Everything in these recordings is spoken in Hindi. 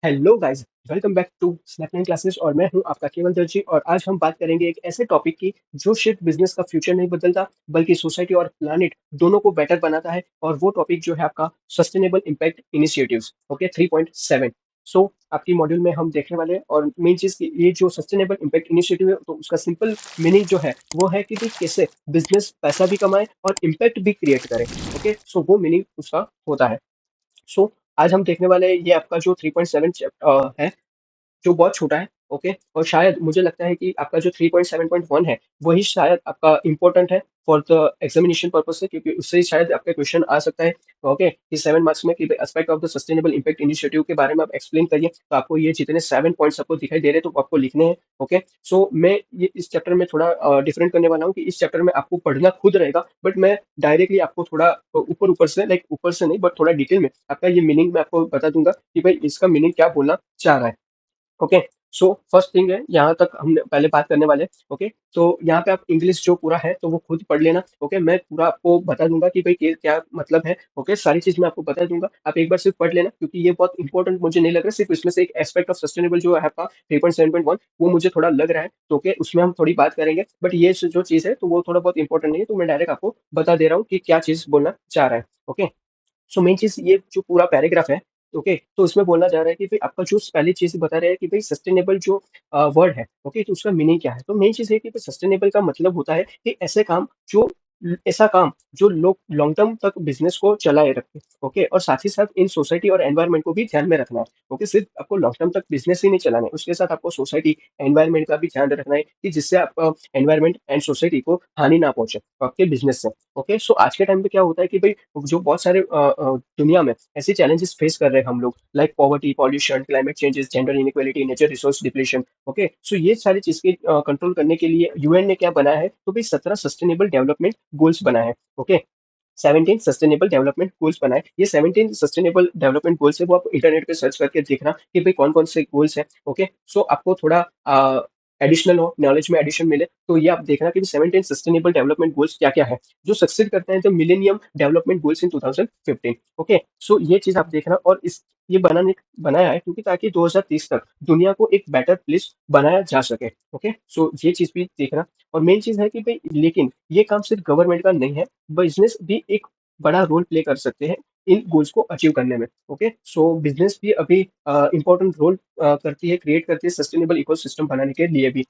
Hello guys, welcome back to Snapline classes और मैं हूं आपका केवल दर्जी। और आज हम बात करेंगे एक ऐसे टॉपिक की जो सिर्फ बिजनेस का फ्यूचर नहीं बदलता बल्कि सोसाइटी और प्लानिट दोनों को बेटर बनाता है। और वो टॉपिक जो है आपका सस्टेनेबल इम्पैक्ट इनिशिएटिव्स, ओके 3.7। सो आपकी मॉड्यूल में हम देखने वाले हैं और मेन चीज की ये जो सस्टेनेबल इम्पैक्ट इनिशिएटिव है तो उसका सिंपल मीनिंग जो है वो है कि भाई कैसे बिजनेस पैसा भी कमाए और इम्पैक्ट भी क्रिएट करे। ओके, सो वो मीनिंग उसका होता है। सो आज हम देखने वाले हैं ये आपका जो 3.7 है, जो बहुत छोटा है। ओके, और शायद मुझे लगता है कि आपका जो 3.7.1 है वही शायद आपका इम्पोर्टेंट है फॉर द एग्जामिनेशन पर्पज से, क्योंकि उससे ही शायद आपका क्वेश्चन आ सकता है। ओके, कि 7 मार्क्स में कि aspect of the sustainable impact initiative के बारे में आप एक्सप्लेन करिए। तो आपको ये जितने 7 पॉइंट्स आपको दिखाई दे रहे हैं तो वो आपको लिखने हैं। ओके, सो मैं ये इस चैप्टर में थोड़ा डिफरेंट करने वाला हूँ कि इस चैप्टर में आपको पढ़ना खुद रहेगा, बट मैं डायरेक्टली आपको थोड़ा ऊपर ऊपर से, लाइक ऊपर से नहीं बट थोड़ा डिटेल में आपका ये मीनिंग मैं आपको बता दूंगा कि भाई इसका मीनिंग क्या बोलना चाह रहा है। ओके, सो फर्स्ट थिंग है, यहाँ तक हम पहले बात करने वाले हैं। ओके, तो यहाँ पे आप इंग्लिश जो पूरा है तो वो खुद पढ़ लेना। ओके, मैं पूरा आपको बता दूंगा कि भाई क्या मतलब है। ओके, सारी चीज मैं आपको बता दूंगा, आप एक बार सिर्फ पढ़ लेना क्योंकि ये बहुत इंपॉर्टेंट मुझे नहीं लग रहा। सिर्फ इसमें से एक एस्पेक्ट ऑफ सस्टेनेबल जो है आपका 3.7.1 वो मुझे थोड़ा लग रहा है, तो ओके उसमें हम थोड़ी बात करेंगे। बट ये जो चीज है तो वो थोड़ा बहुत इंपॉर्टेंट नहीं है, तो मैं डायरेक्ट आपको बता दे रहा हूँ कि क्या चीज बोलना चाह रहा है। ओके, सो मेन चीज ये जो पूरा पैराग्राफ है, ओके, तो इसमें बोलना जा रहा है कि भाई आपका जो पहली चीज बता रहे हैं कि भाई सस्टेनेबल जो वर्ड है, ओके, तो उसका मीनिंग क्या है। तो मेन चीज है कि सस्टेनेबल का मतलब होता है कि ऐसा काम जो लोग लॉन्ग टर्म तक बिजनेस को चलाए रखे। ओके, और साथ ही साथ इन सोसाइटी और एनवायरमेंट को भी ध्यान में रखना है। ओके, सिर्फ आपको लॉन्ग टर्म तक बिजनेस ही नहीं चलाना है, उसके साथ आपको सोसाइटी एनवायरमेंट का भी ध्यान रखना है कि जिससे आप एनवायरमेंट एंड सोसाइटी को हानि ना पहुंचे आपके बिजनेस से। ओके, सो आज के टाइम पे क्या होता है कि भाई जो बहुत सारे दुनिया में ऐसी चैलेंजेस फेस कर रहे हैं हम लोग, like poverty, pollution, climate changes, gender inequality, nature resource depletion. Okay, so ये सारी चीज के कंट्रोल करने के लिए यूएन ने क्या बनाया है, तो भाई 17 सस्टेनेबल डेवलपमेंट गोल्स बनाए हैं। ओके, 17 सस्टेनेबल डेवलपमेंट गोल्स बनाए। ये 17 सस्टेनेबल डेवलपमेंट गोल्स है वो आप इंटरनेट पे सर्च करके देखना कि भाई कौन कौन से गोल्स है। ओके, सो आपको थोड़ा एडिशनल हो, नॉलेज में एडिशन मिले, तो ये आप देखना कि 17 सस्टेनेबल डेवलपमेंट गोल्स क्या क्या है जो सक्सेस करते हैं the millennium development goals in 2015। Okay, so ये चीज आप देखना। और इस ये बनाया है क्योंकि ताकि 2030 तक दुनिया को एक बेटर प्लेस बनाया जा सके। ओके, सो ये चीज भी देखना। और मेन चीज है कि भाई लेकिन ये काम सिर्फ गवर्नमेंट का नहीं है, बिजनेस भी एक बड़ा रोल प्ले कर सकते हैं इन गोल्स को अचीव करने में। ओके, सो बिजनेस भी अभी इंपॉर्टेंट रोल करती है, क्रिएट करती है सस्टेनेबल इकोसिस्टम बनाने के लिए भी।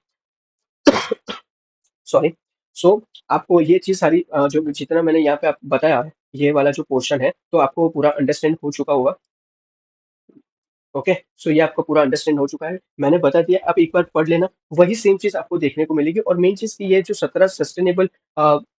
सॉरी। सो आपको ये चीज सारी जो जितना मैंने यहाँ पे आप बताया है, ये वाला जो पोर्शन है तो आपको पूरा अंडरस्टैंड हो चुका होगा। ओके, सो ये आपका पूरा अंडरस्टैंड हो चुका है, मैंने बता दिया, आप एक बार पढ़ लेना। वही सेम चीज आपको देखने को मिलेगी। और मेन चीज की ये जो 17 sustainable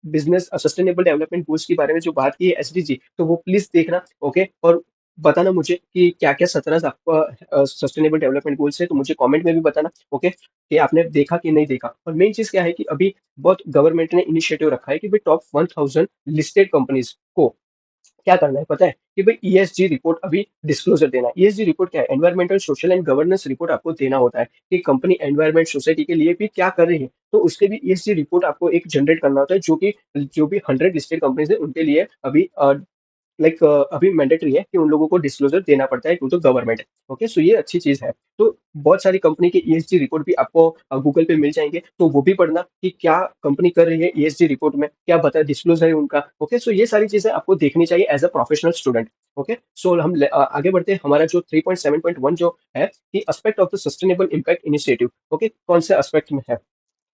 business sustainable development goals के बारे में जो बात की है एसडीजी, तो वो प्लीज देखना। ओके, और बताना मुझे कि क्या क्या 17 आपका सस्टेनेबल डेवलपमेंट गोल्स है, तो मुझे कमेंट में भी बताना। ओके, कि आपने देखा कि नहीं देखा। और मेन चीज क्या है कि अभी बहुत गवर्नमेंट ने इनिशिएटिव रखा है कि भाई टॉप 1000 लिस्टेड कंपनीज को क्या करना है पता है, कि भाई ईएसजी रिपोर्ट अभी डिस्क्लोजर देना है। ईएसजी रिपोर्ट क्या है, environmental social and governance report आपको देना होता है कि कंपनी एनवायरमेंट सोसाइटी के लिए भी क्या कर रही है। तो उसके भी ईएसजी रिपोर्ट आपको एक जनरेट करना होता है, जो भी 100 लिस्टेड कंपनीज है उनके लिए अभी अभी मैंडेटरी है कि उन लोगों को डिस्क्लोजर देना पड़ता है to the government. Okay, so ये अच्छी चीज है। तो बहुत सारी कंपनी के ईएसजी रिपोर्ट भी आपको गूगल पे मिल जाएंगे, तो वो भी पढ़ना कि क्या कंपनी कर रही है ईएसजी रिपोर्ट में, क्या बता डिस्क्लोजर है उनका। ओके, सो ये सारी चीजें आपको देखनी चाहिए as a professional student. Okay, so हम आगे बढ़ते हैं। हमारा जो 3.7.1 जो है कि aspect of the sustainable impact initiative. Okay, कौन से एस्पेक्ट में है।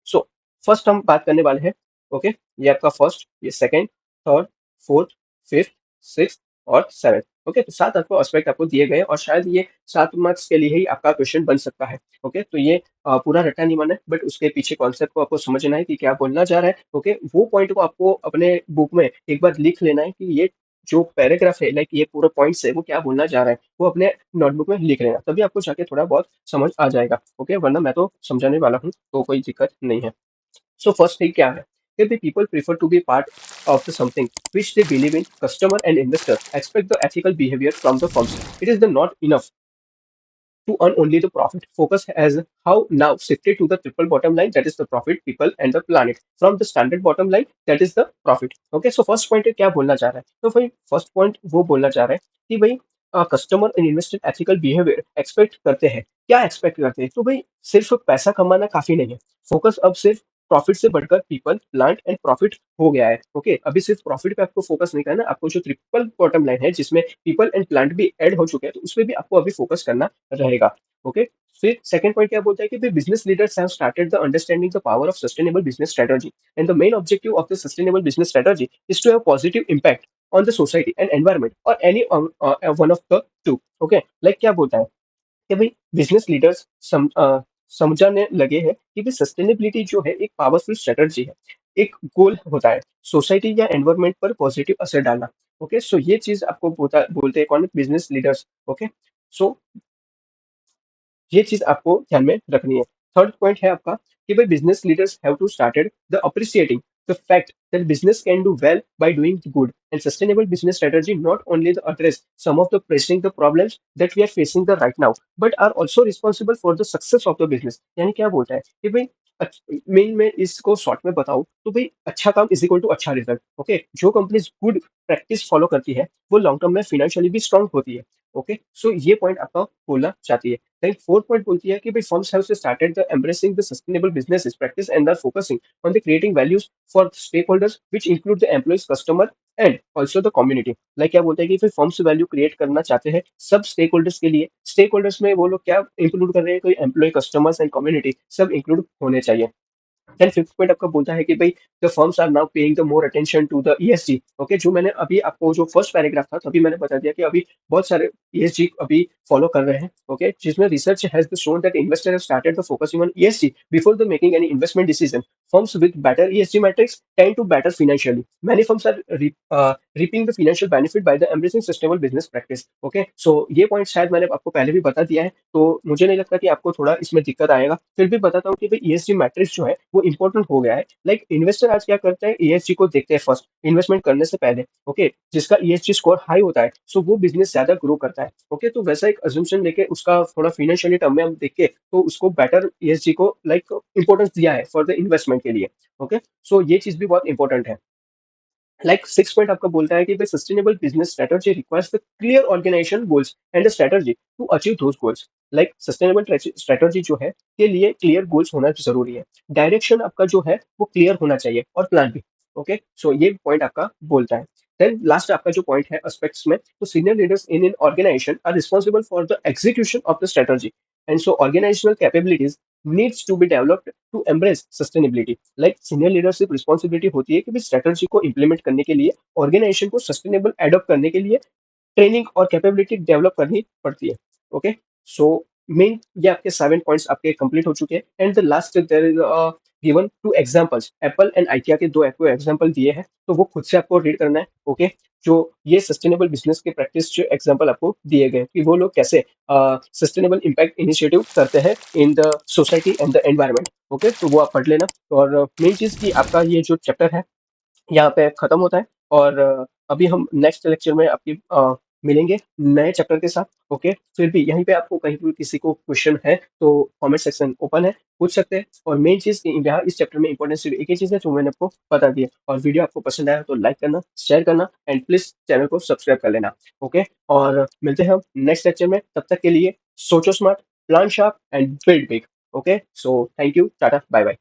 सो फर्स्ट हम बात करने वाले हैं। ओके, ये आपका फर्स्ट, ये second, third, fourth, fifth, six और सेवन। ओके, तो 7 आपको एस्पेक्ट आपको दिए गए हैं और शायद ये 7 मार्क्स के लिए ही आपका क्वेश्चन बन सकता है। ओके, तो ये पूरा रट्टा नहीं माना है, बट उसके पीछे कॉन्सेप्ट को आपको समझना है कि क्या बोलना चाह रहा है। ओके, वो पॉइंट को आपको अपने बुक में एक बार लिख लेना है कि ये जो पैराग्राफ है, लाइक ये पूरा पॉइंट्स है वो क्या बोलना चाह रहा है, वो अपने नोटबुक में लिख लेना, तभी आपको जाके थोड़ा बहुत समझ आ जाएगा। ओके, वरना मैं तो समझाने वाला हूँ तो कोई दिक्कत नहीं है। So first thing क्या है, if the people prefer to be part of the something which they believe in, customer and investor expect the ethical behavior from the firms. It is the not enough to earn only the profit. Focus as how now shifted to the triple bottom line, that is the profit, people and the planet. From the standard bottom line, that is the profit. Okay, so first point क्या बोलना चाह रहा है, तो भाई फर्स्ट पॉइंट वो बोलना चाह रहा है कि भाई customer and investor ethical behaviour expect करते हैं। क्या एक्सपेक्ट करते हैं? तो भाई सिर्फ पैसा कमाना काफ़ी नहीं है। फोकस अब सिर्फ प्रॉफिट से बढ़कर पीपल, प्लांट एंड प्रॉफिट हो गया है। ओके, अभी सिर्फ प्रॉफिट पे आपको फोकस नहीं करना, आपको जो ट्रिपल बॉटम लाइन है जिसमें पीपल एंड प्लांट भी ऐड हो चुके हैं, तो उसपे भी आपको अभी फोकस करना रहेगा। ओके, फिर सेकंड पॉइंट क्या बोलता है कि business leaders have started the understanding the power of sustainable business strategy and the main objective of the sustainable business strategy is to have positive impact on the society and environment or any one of the two. Okay, like क्या बोलता है कि भाई बिजनेस लीडर्स समझाने लगे हैं कि भाई सस्टेनेबिलिटी जो है एक पावरफुल स्ट्रेटजी है। एक गोल होता है सोसाइटी या एनवायरनमेंट पर पॉजिटिव असर डालना। ओके, सो ये चीज आपको बोलते हैं कौन? Business leaders. ओके, सो ये चीज आपको ध्यान में रखनी है। थर्ड पॉइंट है आपका कि भाई business leaders have to started the appreciating the fact that business can do well by doing good, and sustainable business strategy not only the address some of the pressing the problems that we are facing the right now but are also responsible for the success of the business। यानी क्या बोलता है कि भाई मेन में इसको शॉर्ट में बताऊं तो भाई अच्छा काम इज इक्वल टू अच्छा रिजल्ट। ओके, जो कंपनीज गुड प्रैक्टिस फॉलो करती है वो लॉन्ग टर्म में फाइनेंशियली भी स्ट्रांग होती है। ओके, सो ये पॉइंट आपका बोलना चाहती है। Then fourth point बोलती है कि भाई firms have started the embracing the sustainable businesses practice and are focusing on the creating values for stakeholders which include the employees, customer and also the community। Like क्या बोलते हैं कि फिर फर्म्स वैल्यू क्रिएट करना चाहते हैं सब स्टेक होल्डर्स के लिए। स्टेक होल्डर्स में वो लोग क्या इंक्लूड कर रहे हैं? कोई एम्प्लॉय, कस्टमर्स एंड कम्युनिटी सब इंक्लूड होने चाहिए। देन फिफ्थ पॉइंट आपका बोलता है कि भाई the firms are now paying the more attention to the ESG. Okay, जो मैंने अभी आपको जो फर्स्ट पैराग्राफ था तभी मैंने बता दिया कि अभी बहुत सारे ईएसजी अभी फॉलो कर रहे हैं। ओके, जिसमें research has shown that investor have started the focusing on ESG before the making any investment decision. Firms with better ESG matrix tend to better financially. Many firms are reaping the financial benefit by the embracing sustainable business practice. Okay, so ये पॉइंट शायद मैंने आपको पहले भी बता दिया है, तो मुझे नहीं लगता कि आपको थोड़ा इसमें दिक्कत आएगा। फिर भी बताता हूँ कि भाई ईएसजी मैट्रिक्स जो है वो इंपॉर्टेंट हो गया है। लाइक इन्वेस्टर आज क्या करते हैं? ईएसजी को देखते हैं फर्स्ट इन्वेस्टमेंट करने से पहले। ओके, जिसका ईएसजी स्कोर हाई होता है सो वो बिजनेस ज्यादा ग्रो करता है। ओके, तो वैसा एक अजम्पशन लेके उसका थोड़ा फाइनेंशियली टर्म में हम देख के तो उसको बेटर ईएसजी को लाइक इंपॉर्टेंस दिया है फॉर द इन्वेस्टमेंट के लिए। ओके, सो ये चीज भी बहुत इंपॉर्टेंट है। लाइक सिक्स पॉइंट आपका बोलता है कि भाई sustainable business strategy requires the clear organisation goals and the strategy to achieve those goals. Like sustainable strategy जो है के लिए क्लियर गोल्स होना जरूरी है। डायरेक्शन आपका जो है वो क्लियर होना चाहिए और प्लान भी। ओके, सो ये पॉइंट आपका बोलता है। देन लास्ट आपका जो पॉइंट है एस्पेक्ट्स में, तो senior leaders in in organisation are responsible for the execution of the strategy and so organisational capabilities needs to be developed to embrace sustainability. Like senior leadership responsibility होती है कि भी स्ट्रेटजी को इंप्लीमेंट करने के लिए ऑर्गेनाइजेशन को सस्टेनेबल एडॉप्ट करने के लिए ट्रेनिंग और कैपेबिलिटी डेवलप करनी पड़ती है। ओके, सो मेन ये आपके 7 पॉइंट्स आपके कंप्लीट हो चुके हैं। And the last there is given two examples, Apple and IKEA के दो आपको एग्जांपल दिए हैं, तो वो खुद से आपको रीड करना है। ओके, जो ये सस्टेनेबल बिजनेस के प्रैक्टिस जो एग्जांपल आपको दिए गए कि वो लोग कैसे सस्टेनेबल इम्पैक्ट इनिशिएटिव करते हैं in the society and the environment. Okay, तो वो आप पढ़ लेना। और मेन चीज की आपका ये जो चैप्टर है यहाँ पे खत्म होता है। और अभी हम नेक्स्ट लेक्चर में आपकी मिलेंगे नए चैप्टर के साथ। ओके, फिर भी यहीं पे आपको कहीं भी किसी को क्वेश्चन है तो कमेंट सेक्शन ओपन है, पूछ सकते हैं। और मेन चीज यहाँ इस चैप्टर में इंपॉर्टेंस सिर्फ एक ही चीज है जो मैंने आपको बता दिया। और वीडियो आपको पसंद आया तो लाइक करना, शेयर करना एंड प्लीज चैनल को सब्सक्राइब कर लेना। ओके, और मिलते हैं हम नेक्स्ट लेक्चर में, तब तक के लिए सोचो smart, plan sharp and build big. Okay, so thank you, tata, bye bye.